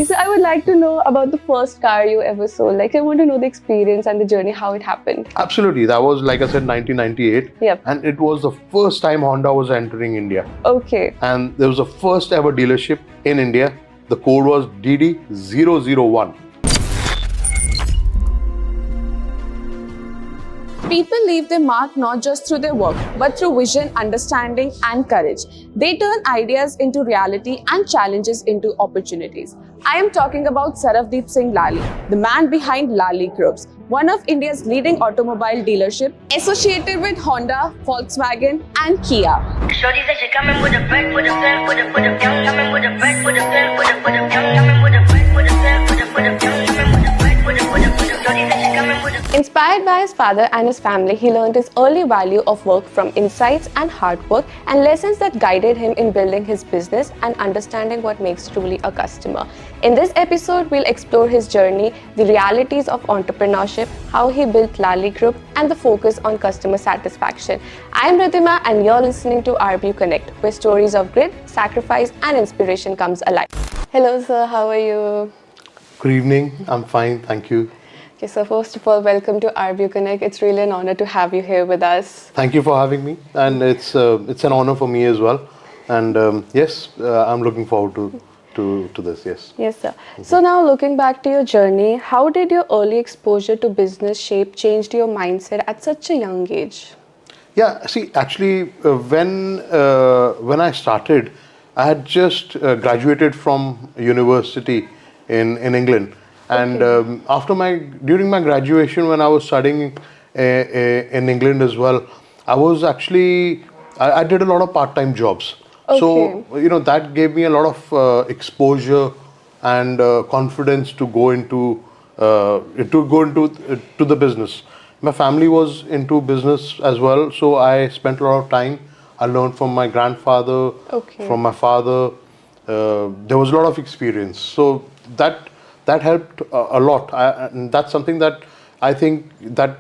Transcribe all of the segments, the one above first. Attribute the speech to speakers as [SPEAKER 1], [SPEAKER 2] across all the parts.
[SPEAKER 1] So I would like to know about the first car you ever sold. Like, I want to know the experience and the journey, how it happened.
[SPEAKER 2] Absolutely. That was, like I said, 1998.
[SPEAKER 1] Yep.
[SPEAKER 2] And it was the first time Honda was entering India.
[SPEAKER 1] Okay.
[SPEAKER 2] And there was the first ever dealership in India. The code was DD001.
[SPEAKER 1] People leave their mark not just through their work, but through vision, understanding, and courage. They turn ideas into reality and challenges into opportunities. I am talking about Saravdeep Singh Lally, the man behind Lally Groups, one of India's leading automobile dealership, associated with Honda, Volkswagen, and Kia.
[SPEAKER 3] Shorty said she coming with a bag, with a pen, with a gun, coming with a bag, with a pen, with a gun, coming with a bag, with a pen, with a gun, coming with a bag, with a shorty said she coming with a.
[SPEAKER 1] Inspired by his father and his family, he learned his early value of work from insights and hard work and lessons that guided him in building his business and understanding what makes truly a customer. In this episode, we'll explore his journey, the realities of entrepreneurship, how he built Lally Group, and the focus on customer satisfaction. I am Ridhima and you're listening to RBU Connect, where stories of grit, sacrifice, and inspiration comes alive. Hello, sir. How are you?
[SPEAKER 2] Good evening. I'm fine. Thank you.
[SPEAKER 1] Okay, so first of all, welcome to RBU Connect. It's really an honor to have you here with us.
[SPEAKER 2] Thank you for having me. And it's an honor for me as well. And yes, I'm looking forward to this. Yes.
[SPEAKER 1] Yes, sir. So now looking back to your journey, how did your early exposure to business changed your mindset at such a young age?
[SPEAKER 2] Yeah. See, actually, when I started, I had just graduated from university in England. And during my graduation, when I was studying in England as well, I was actually, I did a lot of part-time jobs.
[SPEAKER 1] Okay.
[SPEAKER 2] So, that gave me a lot of exposure and confidence to go into to the business. My family was into business as well, so I spent a lot of time. I learned from my grandfather, from my father. There was a lot of experience. So that helped a lot. And that's something that I think that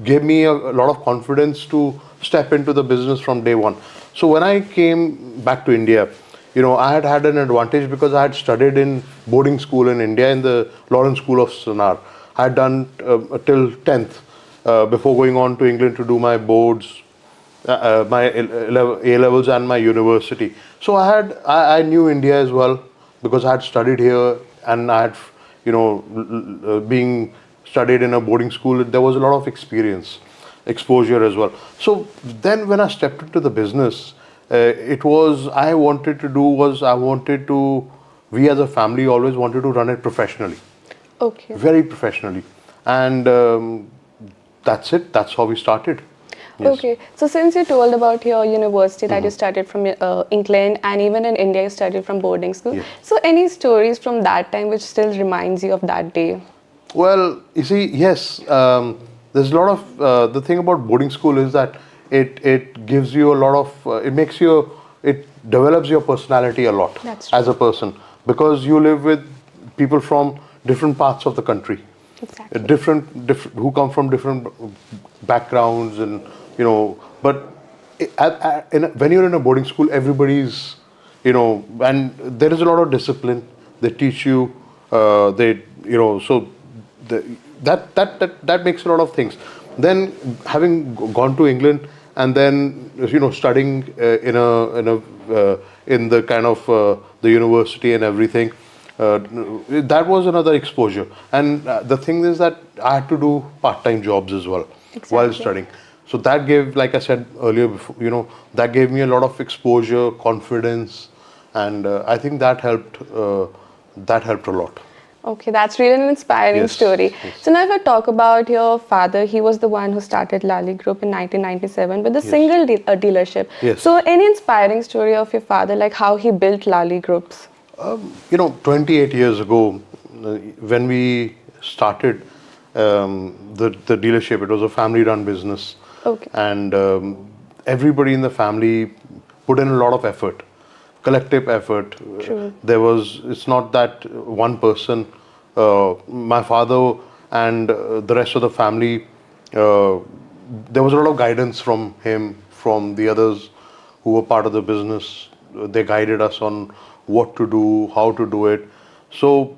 [SPEAKER 2] gave me a lot of confidence to step into the business from day one. So when I came back to India, I had an advantage because I had studied in boarding school in India in the Lawrence School of Sonar. I had done till 10th before going on to England to do my boards, my A-levels and my university. So I knew India as well because I had studied here and I had being studied in a boarding school, there was a lot of exposure as well. So then when I stepped into the business, we as a family always wanted to run it professionally.
[SPEAKER 1] Okay.
[SPEAKER 2] Very professionally. And that's it. That's how we started. Yes.
[SPEAKER 1] Okay, so since you told about your university that you studied from England and even in India you studied from boarding school,
[SPEAKER 2] Yes.
[SPEAKER 1] So any stories from that time which still reminds you of that day?
[SPEAKER 2] Well, you see, yes, there's a lot of, the thing about boarding school is that it gives you a lot of, it develops your personality a lot.
[SPEAKER 1] That's true.
[SPEAKER 2] As a person, because you live with people from different parts of the country.
[SPEAKER 1] Exactly.
[SPEAKER 2] Different who come from different backgrounds but when you're in a boarding school, everybody's, and there is a lot of discipline. They teach you, so that makes a lot of things. Then having gone to England and then studying in the kind of the university and everything. That was another exposure, and the thing is that I had to do part-time jobs as well while studying. So that gave, like I said earlier, that gave me a lot of exposure, confidence, and I think that helped a lot.
[SPEAKER 1] Okay, that's really an inspiring story.
[SPEAKER 2] Yes.
[SPEAKER 1] So now if I talk about your father, he was the one who started Lally Group in 1997 with a single dealership.
[SPEAKER 2] Yes.
[SPEAKER 1] So any inspiring story of your father, like how he built Lally Groups?
[SPEAKER 2] 28 years ago, when we started the dealership, it was a family-run business.
[SPEAKER 1] Okay.
[SPEAKER 2] And everybody in the family put in a lot of effort, collective effort.
[SPEAKER 1] True.
[SPEAKER 2] It's not that one person, my father and the rest of the family, there was a lot of guidance from him, from the others who were part of the business. They guided us on what to do, how to do it. So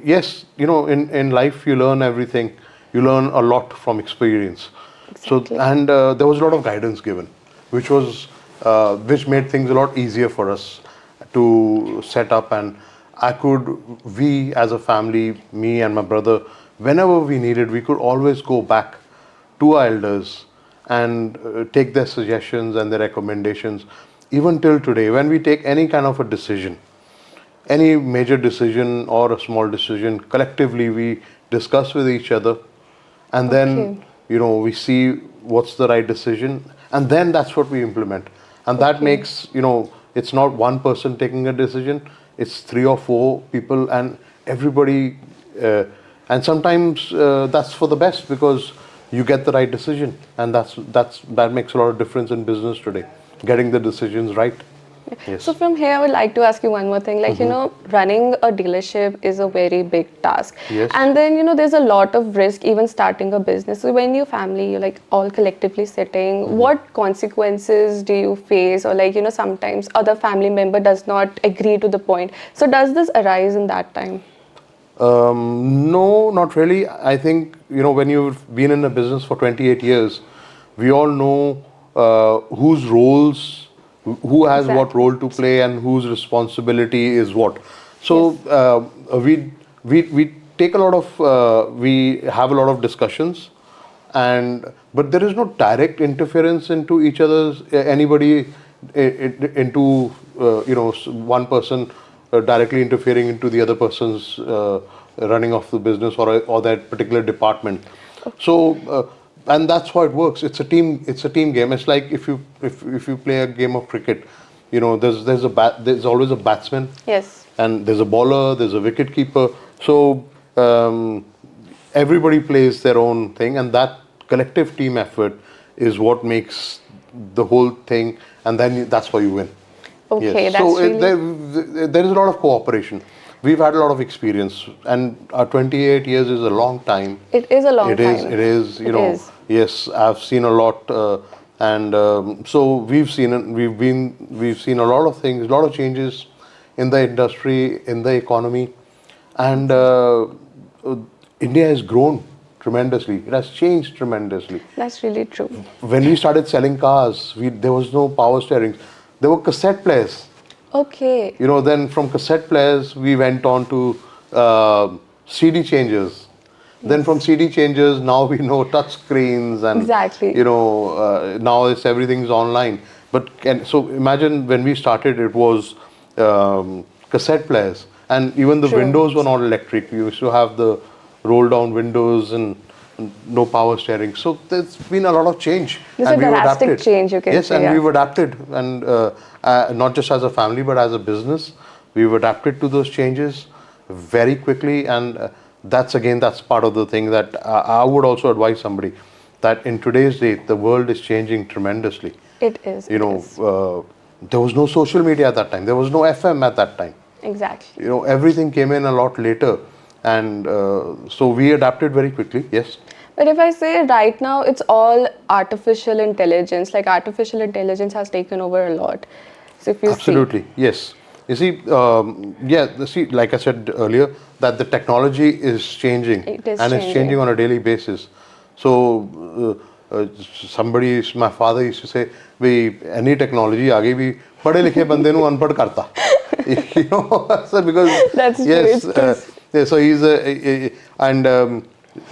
[SPEAKER 2] yes, in life you learn everything. You learn a lot from experience.
[SPEAKER 1] Exactly.
[SPEAKER 2] So and there was a lot of guidance given, which made things a lot easier for us to set up. And we as a family, me and my brother, whenever we needed, we could always go back to our elders and take their suggestions and their recommendations. Even till today, when we take any kind of a decision, any major decision or a small decision, collectively we discuss with each other, and
[SPEAKER 1] Okay.
[SPEAKER 2] then we see what's the right decision, and then that's what we implement. And that
[SPEAKER 1] Okay.
[SPEAKER 2] makes, it's not one person taking a decision, it's three or four people, and everybody and sometimes that's for the best, because you get the right decision, and that makes a lot of difference in business today, getting the decisions right.
[SPEAKER 1] So
[SPEAKER 2] Yes.
[SPEAKER 1] from here, I would like to ask you one more thing. Like, running a dealership is a very big task.
[SPEAKER 2] Yes.
[SPEAKER 1] And then, there's a lot of risk even starting a business. So when your family, you're like all collectively sitting, what consequences do you face? Or like, sometimes other family member does not agree to the point. So does this arise in that time?
[SPEAKER 2] No, not really. I think, when you've been in a business for 28 years, we all know whose roles, who has what
[SPEAKER 1] Exactly.
[SPEAKER 2] role to play, and whose responsibility is what. So
[SPEAKER 1] Yes.
[SPEAKER 2] we take a lot of, we have a lot of discussions, but there is no direct interference into each other's, anybody into, one person directly interfering into the other person's running of the business, or that particular department. So and that's how it works. It's a team game. It's like if you play a game of cricket, there's always a batsman,
[SPEAKER 1] Yes.
[SPEAKER 2] and there's a bowler, there's a wicket keeper. So everybody plays their own thing, and that collective team effort is what makes the whole thing, and then that's how you win.
[SPEAKER 1] Okay,
[SPEAKER 2] Yes.
[SPEAKER 1] that's
[SPEAKER 2] So
[SPEAKER 1] really...
[SPEAKER 2] there is a lot of cooperation. We've had a lot of experience, and 28 years is a long time.
[SPEAKER 1] It is a long
[SPEAKER 2] It is.
[SPEAKER 1] time.
[SPEAKER 2] It is.
[SPEAKER 1] It is.
[SPEAKER 2] Yes, I've seen a lot, and so we've seen a lot of things, a lot of changes in the industry, in the economy, and India has grown tremendously. It has changed tremendously.
[SPEAKER 1] That's really true.
[SPEAKER 2] When we started selling cars, there was no power steerings. There were cassette players.
[SPEAKER 1] Okay.
[SPEAKER 2] Then from cassette players, we went on to CD changers. Then from CD changers, now we know touch screens, and
[SPEAKER 1] Exactly.
[SPEAKER 2] now everything's online. So imagine when we started, it was cassette players, and even the
[SPEAKER 1] True.
[SPEAKER 2] windows were not electric. We used to have the roll down windows and no power steering. So there's been a lot of change.
[SPEAKER 1] There's
[SPEAKER 2] and
[SPEAKER 1] a
[SPEAKER 2] we've
[SPEAKER 1] drastic
[SPEAKER 2] adapted.
[SPEAKER 1] change, you can
[SPEAKER 2] Yes,
[SPEAKER 1] say,
[SPEAKER 2] and
[SPEAKER 1] yeah.
[SPEAKER 2] we've adapted, and not just as a family, but as a business, we've adapted to those changes very quickly. And that's part of the thing that I would also advise somebody, that in today's date, the world is changing tremendously.
[SPEAKER 1] It is. It is.
[SPEAKER 2] There was no social media at that time. There was no FM at that time.
[SPEAKER 1] Exactly.
[SPEAKER 2] Everything came in a lot later, and so we adapted very quickly. Yes.
[SPEAKER 1] But if I say right now, it's all artificial intelligence. Like artificial intelligence has taken over a lot. So if you
[SPEAKER 2] Absolutely, yes. You see, like I said earlier, that the technology is changing,
[SPEAKER 1] It is
[SPEAKER 2] and it's
[SPEAKER 1] changing.
[SPEAKER 2] changing on a daily basis. So my father used to say, "We any technology आगे भी पढ़े लिखे बंदे नु अनपढ़ करता." So because
[SPEAKER 1] That's true,
[SPEAKER 2] yes,
[SPEAKER 1] it's true.
[SPEAKER 2] yeah, so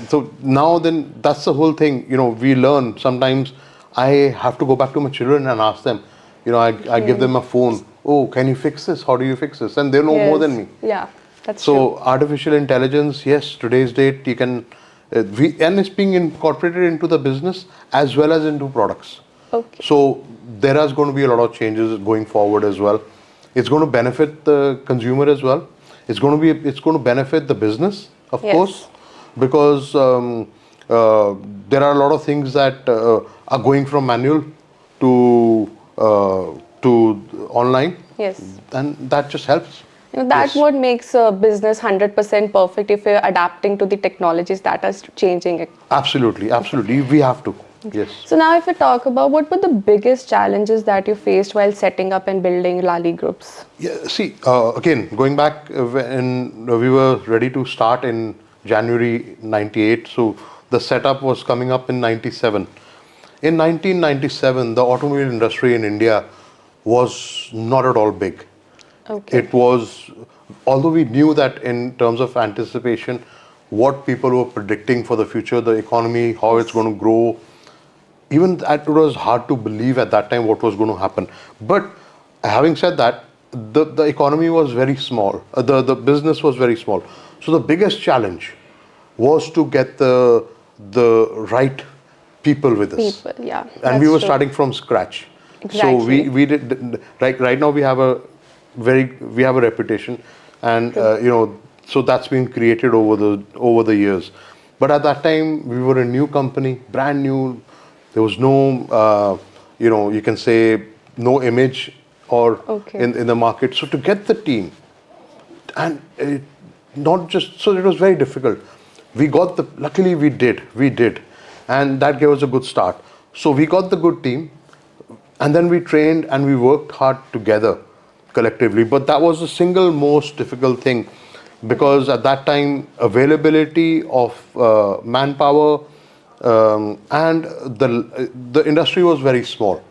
[SPEAKER 2] so now then that's the whole thing. We learn. Sometimes I have to go back to my children and ask them. I give them a phone. Oh, can you fix this? How do you fix this? And they know more than me.
[SPEAKER 1] Yeah, that's true.
[SPEAKER 2] So artificial intelligence, yes, today's date you can, and it's being incorporated into the business as well as into products.
[SPEAKER 1] Okay.
[SPEAKER 2] So there is going to be a lot of changes going forward as well. It's going to benefit the consumer as well. It's going to benefit the business, of
[SPEAKER 1] Yes.
[SPEAKER 2] course, because there are a lot of things that are going from manual to online.
[SPEAKER 1] Yes.
[SPEAKER 2] And that just helps.
[SPEAKER 1] That's
[SPEAKER 2] Yes.
[SPEAKER 1] what makes a business 100% perfect if you're adapting to the technologies that are changing.
[SPEAKER 2] Absolutely. We have to. Yes.
[SPEAKER 1] So now if we talk about what were the biggest challenges that you faced while setting up and building Lally Groups?
[SPEAKER 2] Yeah, see, again, going back when we were ready to start in January 98, so the setup was coming up in 97. In 1997, the automobile industry in India was not at all big.
[SPEAKER 1] Okay.
[SPEAKER 2] It was, although we knew that in terms of anticipation, what people were predicting for the future, the economy, how it's going to grow, even that it was hard to believe at that time what was going to happen. But having said that, the economy was very small. The business was very small. So the biggest challenge was to get the right people with us.
[SPEAKER 1] People, yeah.
[SPEAKER 2] And we were
[SPEAKER 1] true.
[SPEAKER 2] starting from scratch.
[SPEAKER 1] Exactly.
[SPEAKER 2] So we did right now we have a reputation, and so that's been created over the years. But at that time we were a new company, brand new. There was no you can say no image or in the market. So to get the team, and not just so, it was very difficult. Luckily we did, and that gave us a good start. So we got the good team, and then we trained and we worked hard together collectively. But that was the single most difficult thing, because at that time availability of manpower and the industry was very small.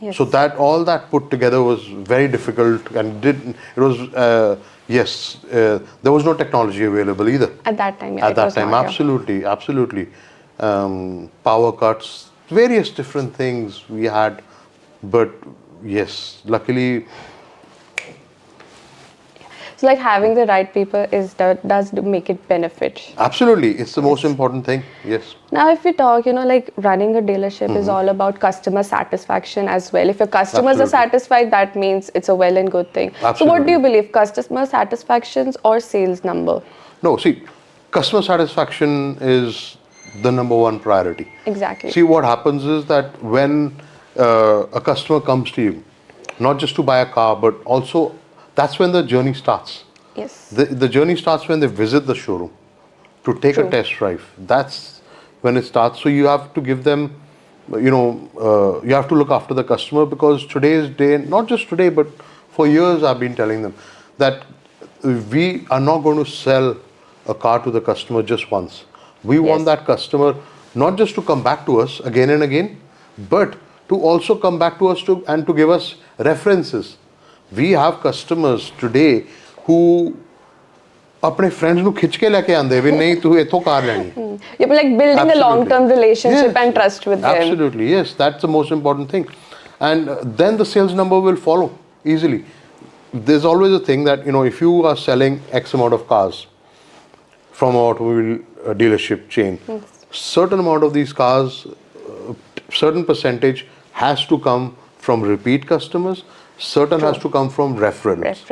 [SPEAKER 1] Yes.
[SPEAKER 2] So that all that put together was very difficult, and there was no technology available either
[SPEAKER 1] At that time, yeah.
[SPEAKER 2] at that time. Absolutely. Power cuts, various different things we had, but yes, luckily.
[SPEAKER 1] So like having the right people does make it benefit.
[SPEAKER 2] Absolutely, it's the most important thing. Yes.
[SPEAKER 1] Now, if we talk, like running a dealership is all about customer satisfaction as well. If your customers are satisfied, that means it's a well and good thing.
[SPEAKER 2] Absolutely.
[SPEAKER 1] So what do you believe, customer satisfactions or sales number?
[SPEAKER 2] No, see, customer satisfaction is the number one priority.
[SPEAKER 1] Exactly.
[SPEAKER 2] See, what happens is that when a customer comes to you, not just to buy a car, but also that's when the journey starts.
[SPEAKER 1] Yes.
[SPEAKER 2] The journey starts when they visit the showroom to take a test drive. That's when it starts. So you have to give them, you have to look after the customer, because today's day, not just today, but for years I've been telling them that we are not going to sell a car to the customer just once. We want that customer not just to come back to us again and again, but to also come back to us and to give us references. We have customers today who अपने friends ਨੂੰ खिंच के लेके आंदे भी नहीं तू इथों car लेनी.
[SPEAKER 1] You're like building a long-term relationship and trust with them.
[SPEAKER 2] Absolutely, yes. That's the most important thing. And then the sales number will follow easily. There's always a thing that, if you are selling X amount of cars from an automobile dealership chain, certain amount of these cars, certain percentage has to come from repeat customers, certain has to come from reference.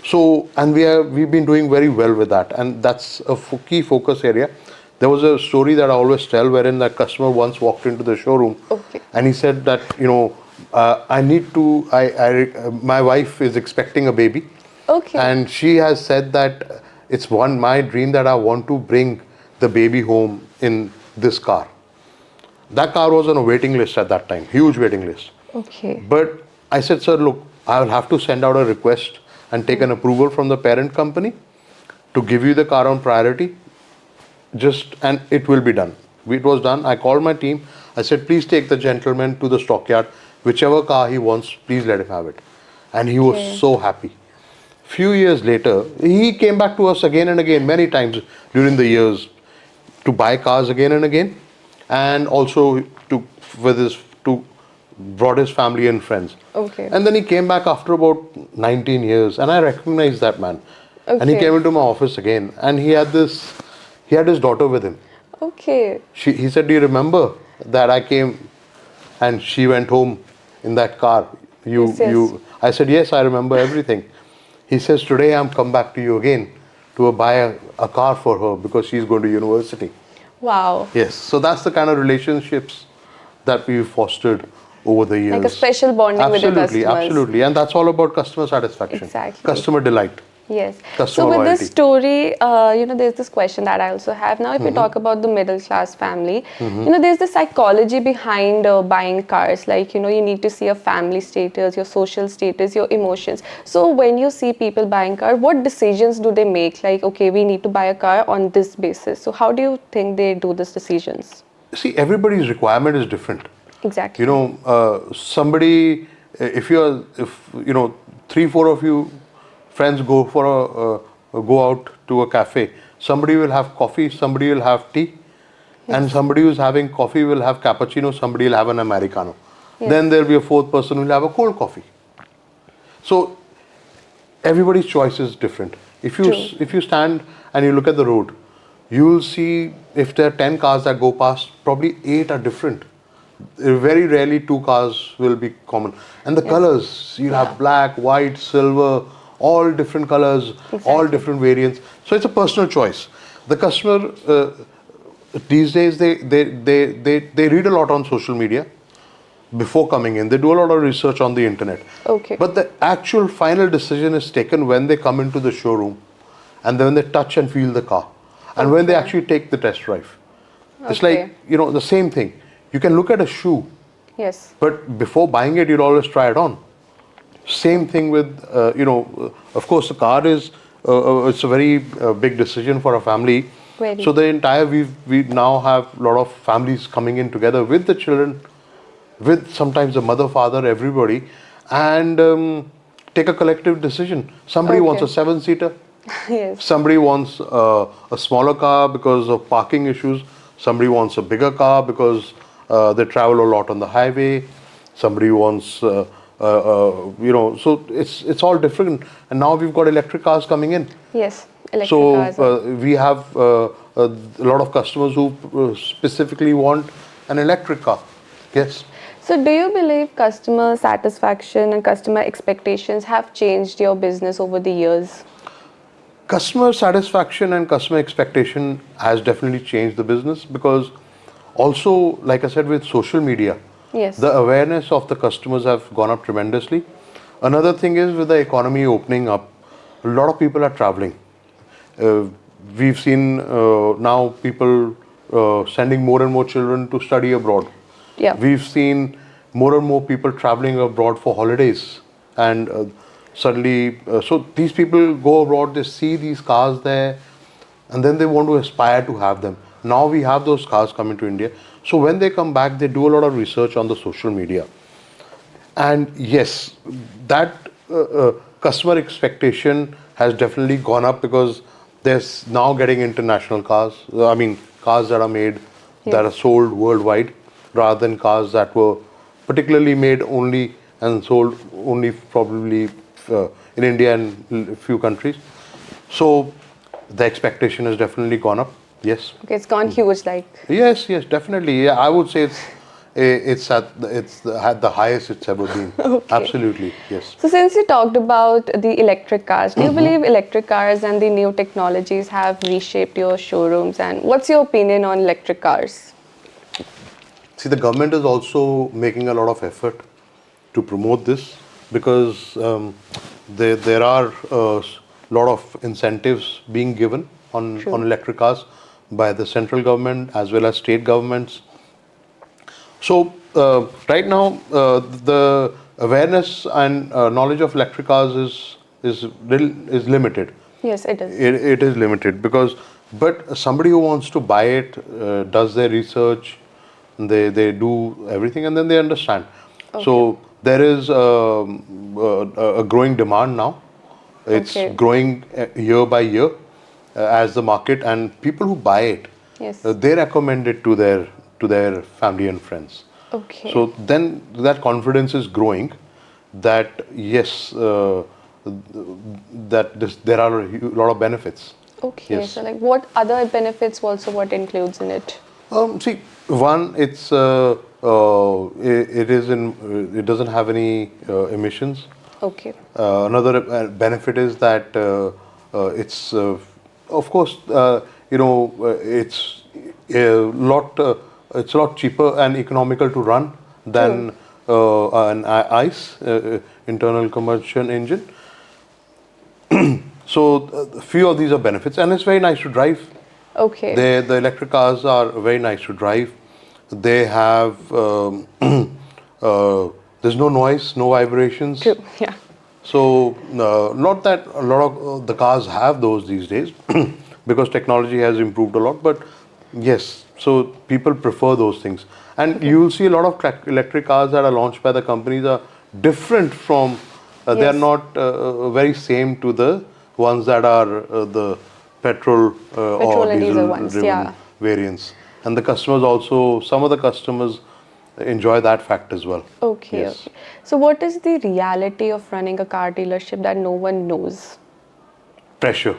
[SPEAKER 2] So, and we've been doing very well with that, and that's a key focus area. There was a story that I always tell, wherein that customer once walked into the showroom, and he said that my wife is expecting a baby, and she has said that it's my dream that I want to bring the baby home in this car. That car was on a waiting list at that time, huge waiting list. But I said, sir, look, I will have to send out a request and take an approval from the parent company to give you the car on priority. And it will be done. It was done. I called my team. I said, please take the gentleman to the stockyard. Whichever car he wants, please let him have it. And he was so happy. Few years later, he came back to us again and again, many times during the years, to buy cars again and again, and also brought his family and friends. And then he came back after about 19 years, and I recognized that man. And he came into my office again, and he had his daughter with him. He said, do you remember that I came and she went home in that car? I said, yes, I remember everything. He says, today I'm come back to you again to buy a car for her because she's going to university.
[SPEAKER 1] Wow.
[SPEAKER 2] Yes, so that's the kind of relationships that we've fostered over the years.
[SPEAKER 1] Like a special bonding with the customers.
[SPEAKER 2] Absolutely. And that's all about customer satisfaction.
[SPEAKER 1] Exactly.
[SPEAKER 2] Customer delight.
[SPEAKER 1] Yes. So
[SPEAKER 2] Customer
[SPEAKER 1] with
[SPEAKER 2] loyalty.
[SPEAKER 1] this story, there's this question that I also have. Now, if we talk about the middle class family, there's the psychology behind buying cars. Like, you need to see your family status, your social status, your emotions. So when you see people buying car, what decisions do they make? Like, okay, we need to buy a car on this basis. So how do you think they do these decisions?
[SPEAKER 2] See, everybody's requirement is different.
[SPEAKER 1] Exactly.
[SPEAKER 2] Somebody, if three, four of you friends go out to a cafe, somebody will have coffee, somebody will have tea, and somebody who's having coffee will have cappuccino, somebody will have an Americano.
[SPEAKER 1] Yes.
[SPEAKER 2] Then there'll be a fourth person who will have a cold coffee. So everybody's choice is different.
[SPEAKER 1] True.
[SPEAKER 2] If you stand and you look at the road, you will see if there are 10 cars that go past, probably 8 are different. Very rarely 2 cars will be common. And the colors, you'll have black, white, silver, all different colors, all different variants. So it's a personal choice. The customer these days they read a lot on social media before coming in. They do a lot of research on the internet.
[SPEAKER 1] Okay.
[SPEAKER 2] But the actual final decision is taken when they come into the showroom and then they touch and feel the car. And when they actually take the test drive. It's like, the same thing. You can look at a shoe,
[SPEAKER 1] Yes.
[SPEAKER 2] but before buying it, you'd always try it on. Same thing with, of course, the car is, it's a very big decision for a family.
[SPEAKER 1] Very.
[SPEAKER 2] So the entire, we now have a lot of families coming in together with the children, with sometimes the mother, father, everybody, and take a collective decision. Somebody wants a 7-seater.
[SPEAKER 1] Yes.
[SPEAKER 2] Somebody wants a smaller car because of parking issues. Somebody wants a bigger car because they travel a lot on the highway. Somebody wants, so it's all different. And now we've got electric cars coming in.
[SPEAKER 1] Yes, electric cars.
[SPEAKER 2] So we have a lot of customers who specifically want an electric car. Yes.
[SPEAKER 1] So do you believe customer satisfaction and customer expectations have changed your business over the years?
[SPEAKER 2] Customer satisfaction and customer expectation has definitely changed the business because also, like I said, with social media, the awareness of the customers have gone up tremendously. Another thing is with the economy opening up, a lot of people are traveling. We've seen now people sending more and more children to study abroad.
[SPEAKER 1] Yeah.
[SPEAKER 2] We've seen more and more people traveling abroad for holidays and suddenly, so these people go abroad, they see these cars there, and then they want to aspire to have them. Now we have those cars coming to India. So when they come back, they do a lot of research on the social media. And yes, that customer expectation has definitely gone up because there's now getting international cars. I mean, cars that are made, that are sold worldwide, rather than cars that were particularly made only and sold only probably in India and a few countries. So the expectation has definitely gone up. Yes.
[SPEAKER 1] Okay, it's gone huge, like.
[SPEAKER 2] Yes, definitely. Yeah, I would say it's at the highest it's ever been.
[SPEAKER 1] Okay.
[SPEAKER 2] Absolutely, yes.
[SPEAKER 1] So since you talked about the electric cars, do you believe electric cars and the new technologies have reshaped your showrooms? And what's your opinion on electric cars?
[SPEAKER 2] See, the government is also making a lot of effort to promote this because there are a lot of incentives being given on electric cars by the central government as well as state governments. So right now the awareness and knowledge of electric cars is limited.
[SPEAKER 1] Yes, it is.
[SPEAKER 2] It is limited but somebody who wants to buy it does their research, they do everything and then they understand. Okay. So there is a growing demand now. It's growing year by year as the market, and people who buy it, they recommend it to their family and friends.
[SPEAKER 1] Okay.
[SPEAKER 2] So then that confidence is growing that yes, there are a lot of benefits.
[SPEAKER 1] Okay. Yes. So like what other benefits also what includes in it?
[SPEAKER 2] See, one, it doesn't have any emissions.
[SPEAKER 1] Okay.
[SPEAKER 2] Another benefit is that it's of course it's a lot cheaper and economical to run than an ICE internal combustion engine. So a few of these are benefits, and it's very nice to drive.
[SPEAKER 1] Okay.
[SPEAKER 2] The electric cars are very nice to drive. They have there's no noise, no vibrations.
[SPEAKER 1] True. Yeah.
[SPEAKER 2] So not that a lot of the cars have those these days, because technology has improved a lot. But yes, so people prefer those things, and you'll see a lot of electric cars that are launched by the companies are different from. They are
[SPEAKER 1] Yes.
[SPEAKER 2] not very same to the ones that are the petrol or
[SPEAKER 1] Petrol and diesel ones.
[SPEAKER 2] diesel-driven
[SPEAKER 1] Yeah.
[SPEAKER 2] variants. And the customers also, some of the customers enjoy that fact as well.
[SPEAKER 1] Okay.
[SPEAKER 2] Yes.
[SPEAKER 1] Okay. So, what is the reality of running a car dealership that no one knows?
[SPEAKER 2] Pressure.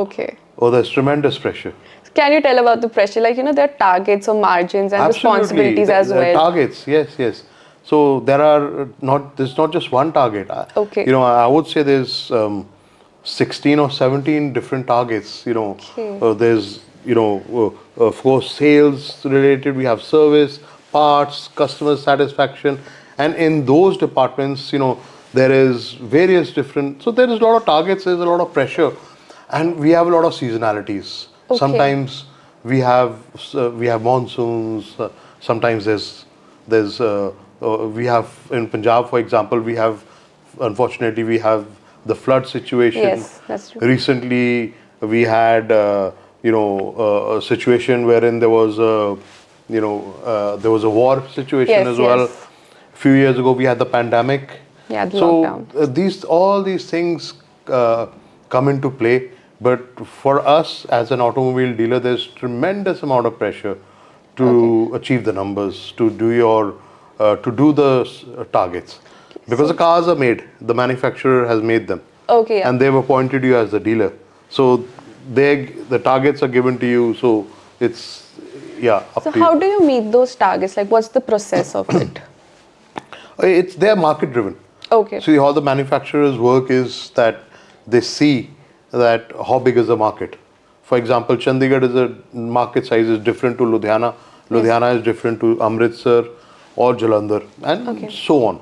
[SPEAKER 1] Okay.
[SPEAKER 2] Oh, there's tremendous pressure.
[SPEAKER 1] Can you tell about the pressure? Like, there are targets or margins and responsibilities as well.
[SPEAKER 2] Targets, yes, yes. So there are there's not just one target.
[SPEAKER 1] Okay.
[SPEAKER 2] I would say there's 16 or 17 different targets.
[SPEAKER 1] Okay.
[SPEAKER 2] There's, of course, sales related, we have service, parts, customer satisfaction. And in those departments, there is various different, so there is a lot of targets, there's a lot of pressure. And we have a lot of seasonalities.
[SPEAKER 1] Okay.
[SPEAKER 2] Sometimes we have monsoons. Sometimes we have in Punjab, for example, unfortunately we have the flood situation.
[SPEAKER 1] Yes, that's true.
[SPEAKER 2] Recently we had a situation wherein there was a war situation
[SPEAKER 1] Yes,
[SPEAKER 2] as well.
[SPEAKER 1] yes.
[SPEAKER 2] A few years ago we had the pandemic.
[SPEAKER 1] Yeah, the
[SPEAKER 2] So
[SPEAKER 1] lockdown.
[SPEAKER 2] all these things come into play. But for us as an automobile dealer, there's tremendous amount of pressure to achieve the numbers, to do the targets, because the cars are made, the manufacturer has made them,
[SPEAKER 1] Okay. Yeah.
[SPEAKER 2] and they've appointed you as the dealer. So the targets are given to you. So it's up
[SPEAKER 1] So,
[SPEAKER 2] to you.
[SPEAKER 1] how do you meet those targets? Like, what's the process of it?
[SPEAKER 2] They're market driven.
[SPEAKER 1] Okay.
[SPEAKER 2] See, how the manufacturers work is that they see that how big is the market. For example, Chandigarh is a market size is different to Ludhiana. Ludhiana is different to Amritsar or Jalandhar, and so on.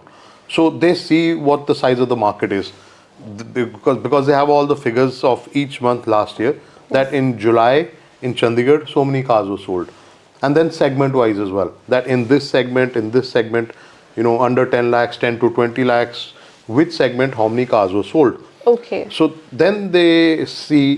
[SPEAKER 2] So they see what the size of the market is, because they have all the figures of each month last year. That in July in Chandigarh so many cars were sold, and then segment wise as well. That in this segment, under 10 lakhs, 10 to 20 lakhs, which segment how many cars were sold.
[SPEAKER 1] Okay.
[SPEAKER 2] So then they say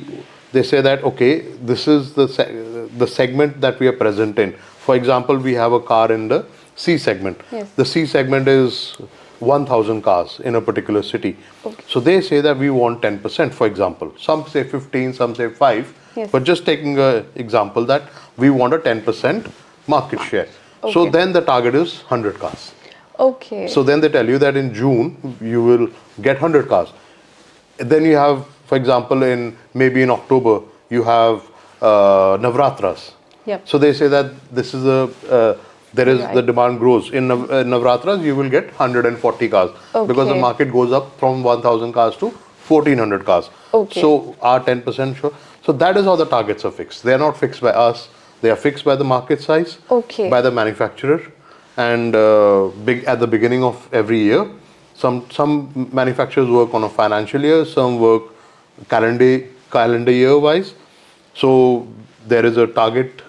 [SPEAKER 2] that, okay, this is the segment that we are present in. For example, we have a car in the C segment.
[SPEAKER 1] Yes.
[SPEAKER 2] The C segment is 1,000 cars in a particular city.
[SPEAKER 1] Okay.
[SPEAKER 2] So they say that we want 10%, for example. Some say 15, some say 5.
[SPEAKER 1] Yes.
[SPEAKER 2] But just taking an example that we want a 10% market share. So
[SPEAKER 1] Okay.
[SPEAKER 2] then the target is 100 cars.
[SPEAKER 1] Okay.
[SPEAKER 2] So then they tell you that in June you will get 100 cars. Then you have, for example, maybe in October you have Navratras.
[SPEAKER 1] Yep.
[SPEAKER 2] So they say that this is the demand grows. In Navratras you will get 140 cars, because the
[SPEAKER 1] Okay.
[SPEAKER 2] market goes up from 1,000 cars to 1,400 cars.
[SPEAKER 1] Okay.
[SPEAKER 2] So our 10% sure. So that is how the targets are fixed. They are not fixed by us. They are fixed by the market size,
[SPEAKER 1] Okay.
[SPEAKER 2] by the manufacturer, and at the beginning of every year. Some manufacturers work on a financial year, some work calendar year wise. So there is a target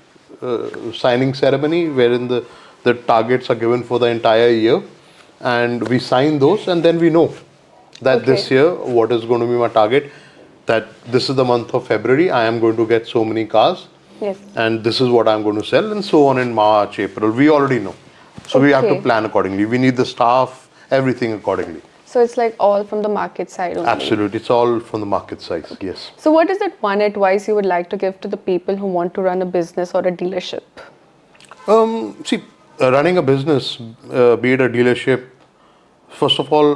[SPEAKER 2] signing ceremony wherein the targets are given for the entire year, and we sign those, and then we know that this year what is going to be my target, that this is the month of February, I am going to get so many cars.
[SPEAKER 1] Yes.
[SPEAKER 2] And this is what I'm going to sell, and so on in March, April. We already know. So we have to
[SPEAKER 1] Okay.
[SPEAKER 2] plan accordingly. We need the staff, everything accordingly.
[SPEAKER 1] So it's like all from the market side only.
[SPEAKER 2] Absolutely. It's all from the market side. Yes.
[SPEAKER 1] So what is that one advice you would like to give to the people who want to run a business or a dealership?
[SPEAKER 2] See, running a business, be it a dealership, first of all,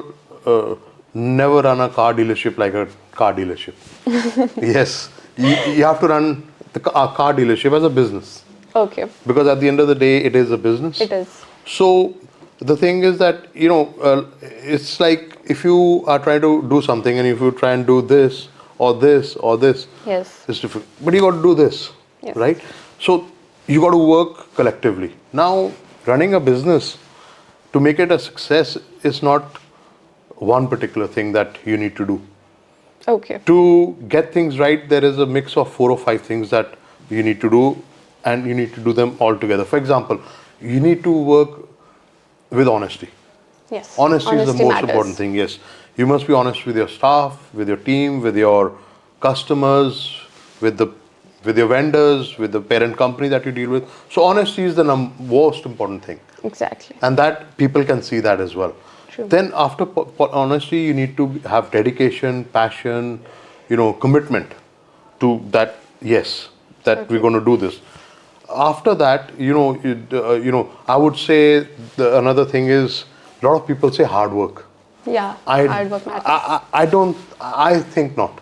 [SPEAKER 2] never run a car dealership like a car dealership. Yes. You have to run a car dealership as a business.
[SPEAKER 1] Okay.
[SPEAKER 2] Because at the end of the day, it is a business.
[SPEAKER 1] It is.
[SPEAKER 2] So the thing is that, it's like if you are trying to do something, and if you try and do this or this or this,
[SPEAKER 1] Yes.
[SPEAKER 2] it's different. But you got to do this,
[SPEAKER 1] Yes.
[SPEAKER 2] right? So you got to work collectively. Now, running a business, to make it a success, is not one particular thing that you need to do.
[SPEAKER 1] Okay.
[SPEAKER 2] To get things right, there is a mix of 4 or 5 things that you need to do, and you need to do them all together. For example, you need to work with honesty.
[SPEAKER 1] Yes.
[SPEAKER 2] Honesty is the
[SPEAKER 1] Honesty
[SPEAKER 2] most important
[SPEAKER 1] matters.
[SPEAKER 2] thing. Yes, you must be honest with your staff, with your team, with your customers, with the with your vendors, with the parent company that you deal with. So honesty is the most important thing,
[SPEAKER 1] Exactly.
[SPEAKER 2] and that people can see that as well.
[SPEAKER 1] True.
[SPEAKER 2] Then after honesty, you need to have dedication, passion, commitment to that. Yes, that we're
[SPEAKER 1] Okay.
[SPEAKER 2] going to do this. After that, I would say another thing is a lot of people say hard work.
[SPEAKER 1] Yeah.
[SPEAKER 2] I,
[SPEAKER 1] Hard work matters.
[SPEAKER 2] I don't. I think not.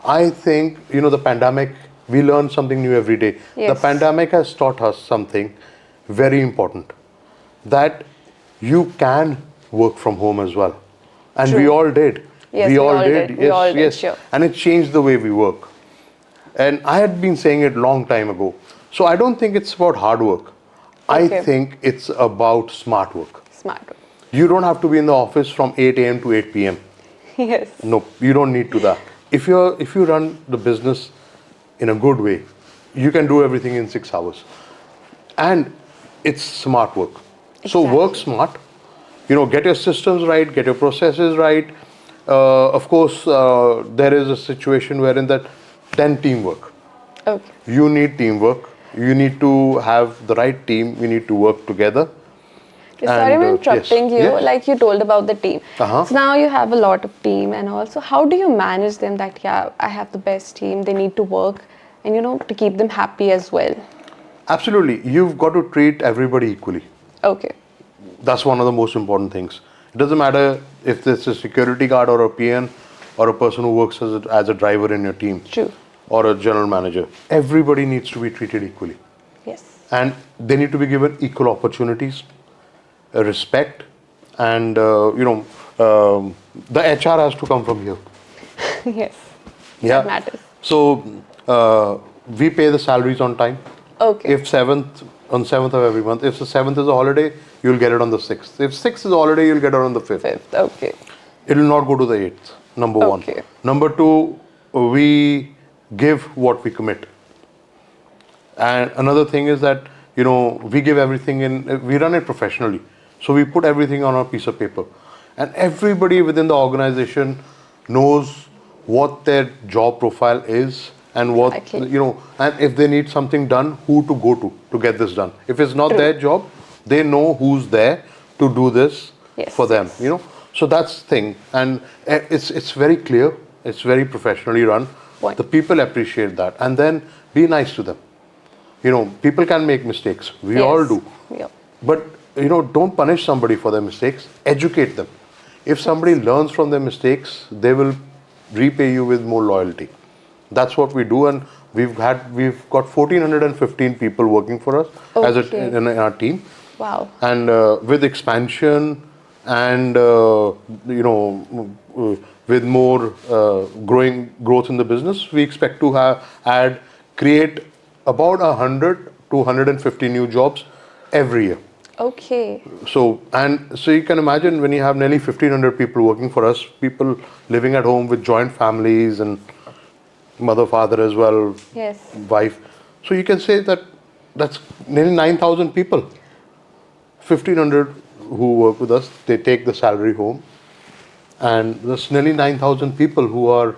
[SPEAKER 2] I think the pandemic. We learn something new every day. The
[SPEAKER 1] Yes.
[SPEAKER 2] pandemic has taught us something very important, that you can work from home as well, and we
[SPEAKER 1] True.
[SPEAKER 2] all did.
[SPEAKER 1] Yes,
[SPEAKER 2] We
[SPEAKER 1] we
[SPEAKER 2] all
[SPEAKER 1] all
[SPEAKER 2] did.
[SPEAKER 1] did. We
[SPEAKER 2] Yes,
[SPEAKER 1] all did,
[SPEAKER 2] yes,
[SPEAKER 1] sure.
[SPEAKER 2] and it changed the way we work. And I had been saying it long time ago. So I don't think it's about hard work. I
[SPEAKER 1] Okay.
[SPEAKER 2] think it's about smart work.
[SPEAKER 1] Smart.
[SPEAKER 2] You don't have to be in the office from 8 a.m. to 8 p.m.
[SPEAKER 1] Yes.
[SPEAKER 2] No, you don't need to that. If you run the business in a good way, you can do everything in 6 hours. And it's smart work. So work
[SPEAKER 1] Exactly.
[SPEAKER 2] smart. Get your systems right, get your processes right. Of course, there is a situation wherein that then teamwork.
[SPEAKER 1] Okay.
[SPEAKER 2] You need teamwork. You need to have the right team. You need to work together.
[SPEAKER 1] Sorry, I'm
[SPEAKER 2] Yes,
[SPEAKER 1] interrupting you.
[SPEAKER 2] yes.
[SPEAKER 1] Like you told about the team.
[SPEAKER 2] Uh-huh.
[SPEAKER 1] So now you have a lot of team, and also how do you manage them? That yeah, I have the best team. They need to work, and to keep them happy as well.
[SPEAKER 2] Absolutely. You've got to treat everybody equally.
[SPEAKER 1] Okay.
[SPEAKER 2] That's one of the most important things. It doesn't matter if it's a security guard or a PN or a person who works as a driver in your team.
[SPEAKER 1] True.
[SPEAKER 2] Or a general manager. Everybody needs to be treated equally.
[SPEAKER 1] Yes.
[SPEAKER 2] And they need to be given equal opportunities, respect, and the HR has to come from here.
[SPEAKER 1] Yes.
[SPEAKER 2] Yeah.
[SPEAKER 1] That matters.
[SPEAKER 2] So we pay the salaries on time.
[SPEAKER 1] Okay.
[SPEAKER 2] If 7th of every month. If the 7th is a holiday, you'll get it on the 6th. If 6th is a holiday, you'll get it on the 5th.
[SPEAKER 1] Fifth. Okay.
[SPEAKER 2] It will not go to the 8th. Number one.
[SPEAKER 1] Okay.
[SPEAKER 2] Number two, we give what we commit. And another thing is that we give everything we run it professionally. So we put everything on a piece of paper, and everybody within the organization knows what their job profile is, and what
[SPEAKER 1] Exactly.
[SPEAKER 2] and if they need something done, who to go to get this done. If it's not
[SPEAKER 1] True.
[SPEAKER 2] their job, they know who's there to do this
[SPEAKER 1] Yes,
[SPEAKER 2] for them.
[SPEAKER 1] yes.
[SPEAKER 2] So that's the thing, and it's very clear. It's very professionally run.
[SPEAKER 1] Point.
[SPEAKER 2] The people appreciate that, and then be nice to them. People can make mistakes. We all
[SPEAKER 1] Yes.
[SPEAKER 2] do.
[SPEAKER 1] Yep.
[SPEAKER 2] But don't punish somebody for their mistakes. Educate them. If somebody learns from their mistakes, they will repay you with more loyalty. That's what we do, and we've got 1,415 people working for us
[SPEAKER 1] Okay.
[SPEAKER 2] in our team.
[SPEAKER 1] Wow.
[SPEAKER 2] And with expansion and with more growth in the business, we expect to create about 100 to 150 new jobs every year.
[SPEAKER 1] Okay.
[SPEAKER 2] So you can imagine, when you have nearly 1,500 people working for us, people living at home with joint families and mother, father as well,
[SPEAKER 1] Yes.
[SPEAKER 2] wife. So you can say that that's nearly 9,000 people. 1,500 who work with us, they take the salary home. And there's nearly 9,000 people who are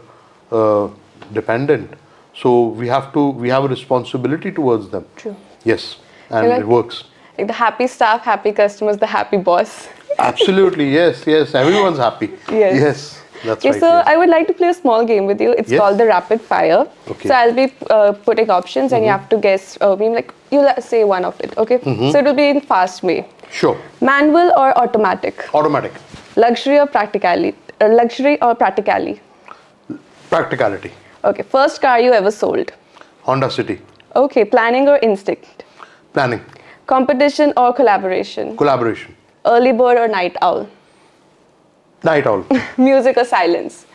[SPEAKER 2] dependent. So we have a responsibility towards them.
[SPEAKER 1] True.
[SPEAKER 2] Yes, and
[SPEAKER 1] You're like-
[SPEAKER 2] it works.
[SPEAKER 1] Like the happy staff, happy customers, the happy boss.
[SPEAKER 2] Absolutely, yes, everyone's happy.
[SPEAKER 1] Yes.
[SPEAKER 2] That's
[SPEAKER 1] Okay,
[SPEAKER 2] right.
[SPEAKER 1] so
[SPEAKER 2] yes.
[SPEAKER 1] I would like to play a small game with you. It's
[SPEAKER 2] Yes.
[SPEAKER 1] called the rapid fire.
[SPEAKER 2] Okay.
[SPEAKER 1] So I'll be putting options, and you have to guess. You'll say one of it. Okay. So it will be in fast way.
[SPEAKER 2] Sure.
[SPEAKER 1] Manual or automatic?
[SPEAKER 2] Automatic.
[SPEAKER 1] Luxury or practicality? Luxury or practicality?
[SPEAKER 2] Practicality.
[SPEAKER 1] Okay. First car you ever sold?
[SPEAKER 2] Honda City.
[SPEAKER 1] Okay. Planning or instinct?
[SPEAKER 2] Planning.
[SPEAKER 1] Competition or collaboration?
[SPEAKER 2] Collaboration.
[SPEAKER 1] Early bird or night owl?
[SPEAKER 2] Night owl.
[SPEAKER 1] Music or silence?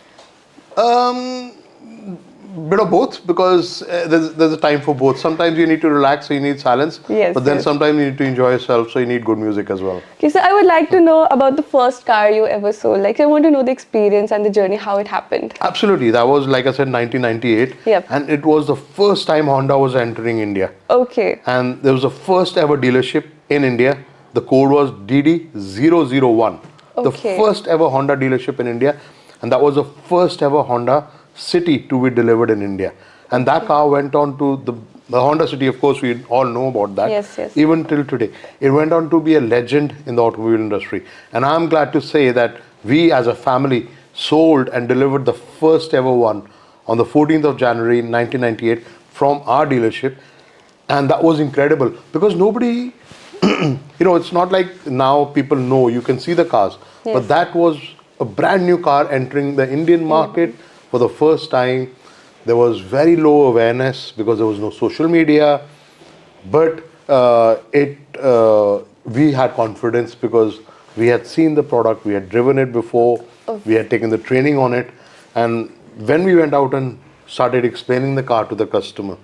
[SPEAKER 2] bit of both, because there's a time for both. Sometimes you need to relax, so you need silence.
[SPEAKER 1] Yes,
[SPEAKER 2] But then
[SPEAKER 1] yes.
[SPEAKER 2] sometimes you need to enjoy yourself, so you need good music as well.
[SPEAKER 1] Okay, so I would like to know about the first car you ever sold. Like, I want to know the experience and the journey, how it happened.
[SPEAKER 2] Absolutely. That was, like I said, 1998.
[SPEAKER 1] Yep.
[SPEAKER 2] And it was the first time Honda was entering India.
[SPEAKER 1] Okay.
[SPEAKER 2] And there was the first ever dealership in India. The code was DD001. The
[SPEAKER 1] Okay.
[SPEAKER 2] first ever Honda dealership in India. And that was the first ever Honda City to be delivered in India. And that car went on to the Honda City, of course, we all know about that.
[SPEAKER 1] Yes, yes.
[SPEAKER 2] Even till today. It went on to be a legend in the automobile industry. And I'm glad to say that we as a family sold and delivered the first ever one on the 14th of January 1998 from our dealership. And that was incredible because nobody, it's not like now people know, you can see the cars.
[SPEAKER 1] Yes.
[SPEAKER 2] But that was a brand new car entering the Indian market for the first time. There was very low awareness because there was no social media. But we had confidence because we had seen the product, we had driven it before, we had taken the training on it. And when we went out and started explaining the car to the customer,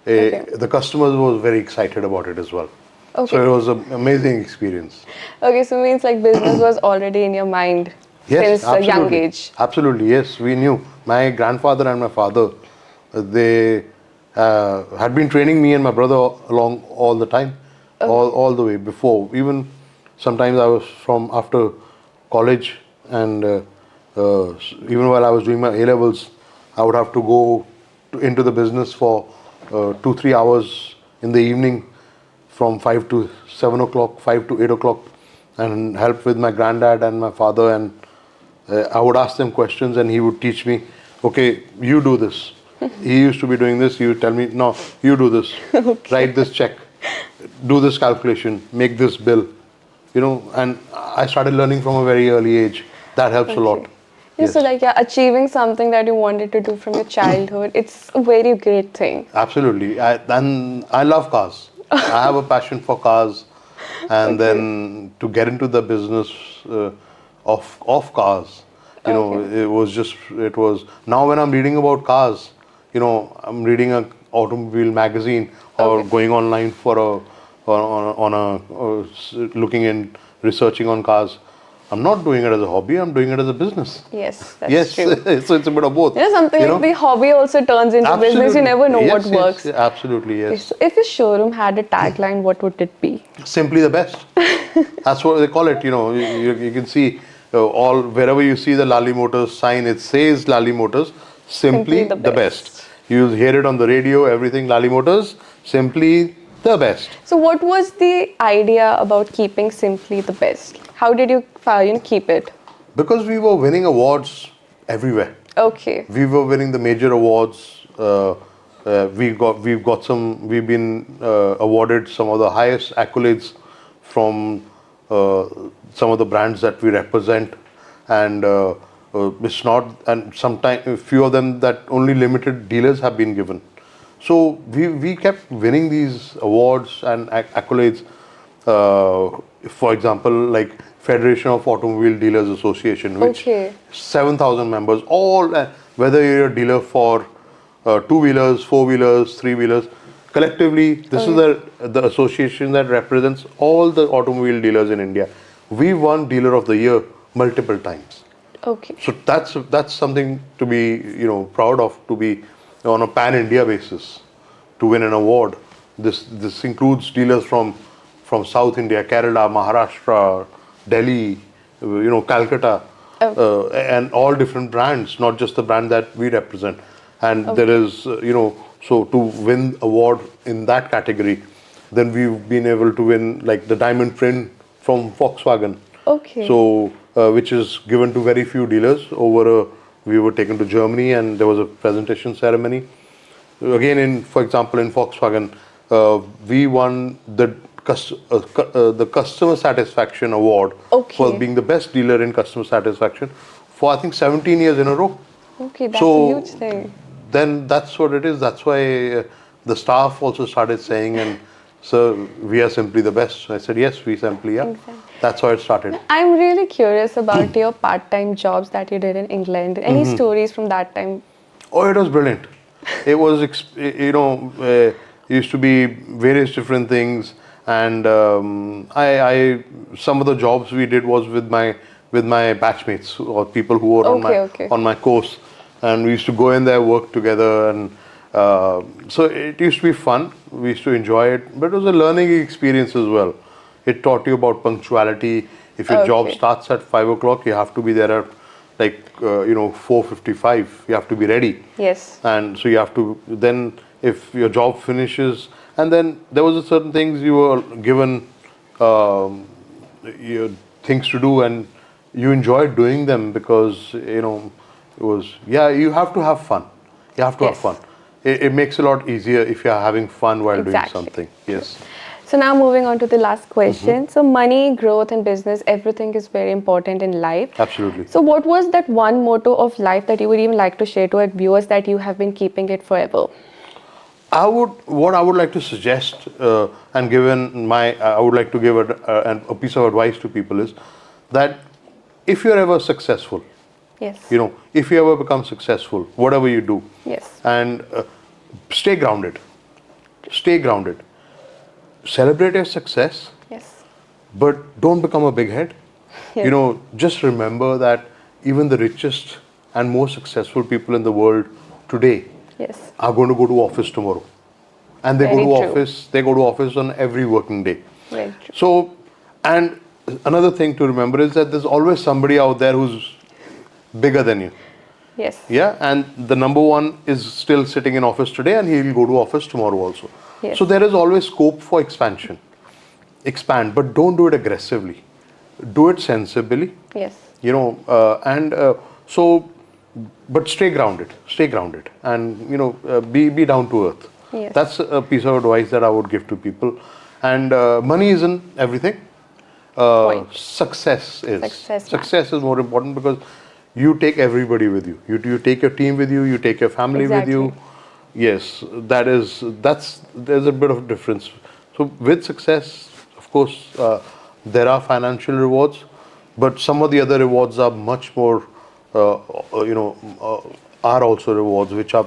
[SPEAKER 2] the customers was very excited about it as well.
[SPEAKER 1] Okay.
[SPEAKER 2] So it was an amazing experience.
[SPEAKER 1] Okay, so means like business was already in your mind
[SPEAKER 2] Yes,
[SPEAKER 1] since a young
[SPEAKER 2] absolutely.
[SPEAKER 1] age.
[SPEAKER 2] Absolutely, yes, we knew. My grandfather and my father, they had been training me and my brother along all the time, all the way before. Even sometimes I was from after college, and even while I was doing my A-levels, I would have to go into the business for 2-3 hours in the evening from 5 to 7 o'clock, 5 to 8 o'clock, and help with my granddad and my father. And I would ask them questions and he would teach me, okay, you do this. He used to be doing this. He would tell me, no, you do this. Write this check. Do this calculation. Make this bill. And I started learning from a very early age. That helps a lot.
[SPEAKER 1] Yeah, so like achieving something that you wanted to do from your childhood, it's a very great thing.
[SPEAKER 2] Absolutely. And I love cars. I have a passion for cars. And then to get into the business of cars, it was, now when I'm reading about cars, I'm reading an automobile magazine or going online for looking and researching on cars. I'm not doing it as a hobby, I'm doing it as a business.
[SPEAKER 1] Yes, that's true.
[SPEAKER 2] So it's a bit of both.
[SPEAKER 1] Something like the hobby also turns into business. You never know what works.
[SPEAKER 2] Yes, absolutely, yes.
[SPEAKER 1] Okay, so if your showroom had a tagline, what would it be?
[SPEAKER 2] Simply the best. That's what they call it. You can see wherever you see the Lally Motors sign, it says Lally Motors, simply the best. You hear it on the radio, everything Lally Motors, simply the best.
[SPEAKER 1] So what was the idea about keeping simply the best? How did you keep it?
[SPEAKER 2] Because we were winning awards everywhere.
[SPEAKER 1] Okay.
[SPEAKER 2] We were winning the major awards. We've been awarded some of the highest accolades from some of the brands that we represent, and it's not, and sometimes a few of them that only limited dealers have been given. So we kept winning these awards and accolades. For example, like Federation of Automobile Dealers Association, which 7,000 members, all whether you're a dealer for two-wheelers, four-wheelers, three-wheelers, collectively, this is the association that represents all the automobile dealers in India. We won Dealer of the Year multiple times.
[SPEAKER 1] Okay.
[SPEAKER 2] So that's something to be proud of, to be on a pan-India basis, to win an award. This includes dealers from South India, Kerala, Maharashtra, Delhi, Calcutta, and all different brands, not just the brand that we represent. And there is, so to win award in that category, then we've been able to win like the diamond print from Volkswagen.
[SPEAKER 1] Okay.
[SPEAKER 2] So, which is given to very few dealers. We were taken to Germany and there was a presentation ceremony. Again, for example, in Volkswagen, we won the customer satisfaction award for being the best dealer in customer satisfaction for I think 17 years in a row.
[SPEAKER 1] Okay, that's a huge thing.
[SPEAKER 2] Then that's what it is. That's why the staff also started saying, and so we are simply the best. So I said, yes, we simply are. Exactly. That's how it started.
[SPEAKER 1] I'm really curious about your part-time jobs that you did in England. Any stories from that time?
[SPEAKER 2] Oh, it was brilliant. It was, used to be various different things, and I some of the jobs we did was with my batchmates or people who were on my course, and we used to go in there, work together, and so it used to be fun. We used to enjoy it, but it was a learning experience as well. It taught you about punctuality. If your job starts at 5 o'clock, you have to be there at 4:55. You have to be ready.
[SPEAKER 1] Yes.
[SPEAKER 2] And so you have to then, if your job finishes, and then there was a certain things you were given things to do, and you enjoyed doing them because it was you have to have fun. You have to have fun. It makes it a lot easier if you are having fun while doing something. Yes.
[SPEAKER 1] So now moving on to the last question. So money, growth and business, everything is very important in life.
[SPEAKER 2] Absolutely.
[SPEAKER 1] So what was that one motto of life that you would even like to share to our viewers that you have been keeping it forever?
[SPEAKER 2] What I would like to suggest, and I would like to give a piece of advice to people is that if you're ever successful, if you ever become successful, whatever you do, and stay grounded. Stay grounded. Celebrate your success, but don't become a big head. Just remember that even the richest and most successful people in the world today are going to go to office tomorrow, and they go to office on every working day.
[SPEAKER 1] Very true.
[SPEAKER 2] So, and another thing to remember is that there's always somebody out there who's bigger than you.
[SPEAKER 1] Yes.
[SPEAKER 2] Yeah, and the number one is still sitting in office today, and he'll go to office tomorrow also.
[SPEAKER 1] Yes.
[SPEAKER 2] So there is always scope for expansion. Expand, but don't do it aggressively. Do it sensibly.
[SPEAKER 1] Yes.
[SPEAKER 2] But stay grounded. Stay grounded, and be down to earth.
[SPEAKER 1] Yes.
[SPEAKER 2] That's a piece of advice that I would give to people. And money isn't everything. Success is. Success is more important because you take everybody with you. You take your team with you. You take your family with you. Yes, there's a bit of difference. So with success, of course, there are financial rewards, but some of the other rewards are much more, are also rewards which are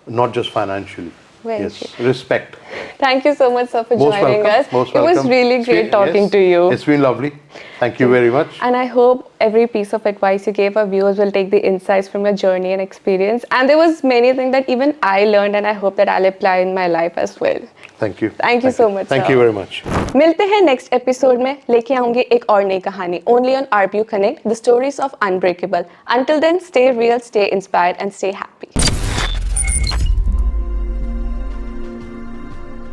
[SPEAKER 2] not just financially. Respect.
[SPEAKER 1] Thank you so much, sir, for joining us. It was really great talking to you.
[SPEAKER 2] It's been lovely. Thank you very much.
[SPEAKER 1] And I hope every piece of advice you gave our viewers will take the insights from your journey and experience. And there was many things that even I learned, and I hope that I'll apply in my life as well.
[SPEAKER 2] Thank you.
[SPEAKER 1] Thank you so much.
[SPEAKER 2] Thank you very much.
[SPEAKER 1] मिलते हैं next episode में, लेके आऊंगी एक और नई कहानी only on RPU Connect, the stories of unbreakable. Until then, stay real, stay inspired and stay happy.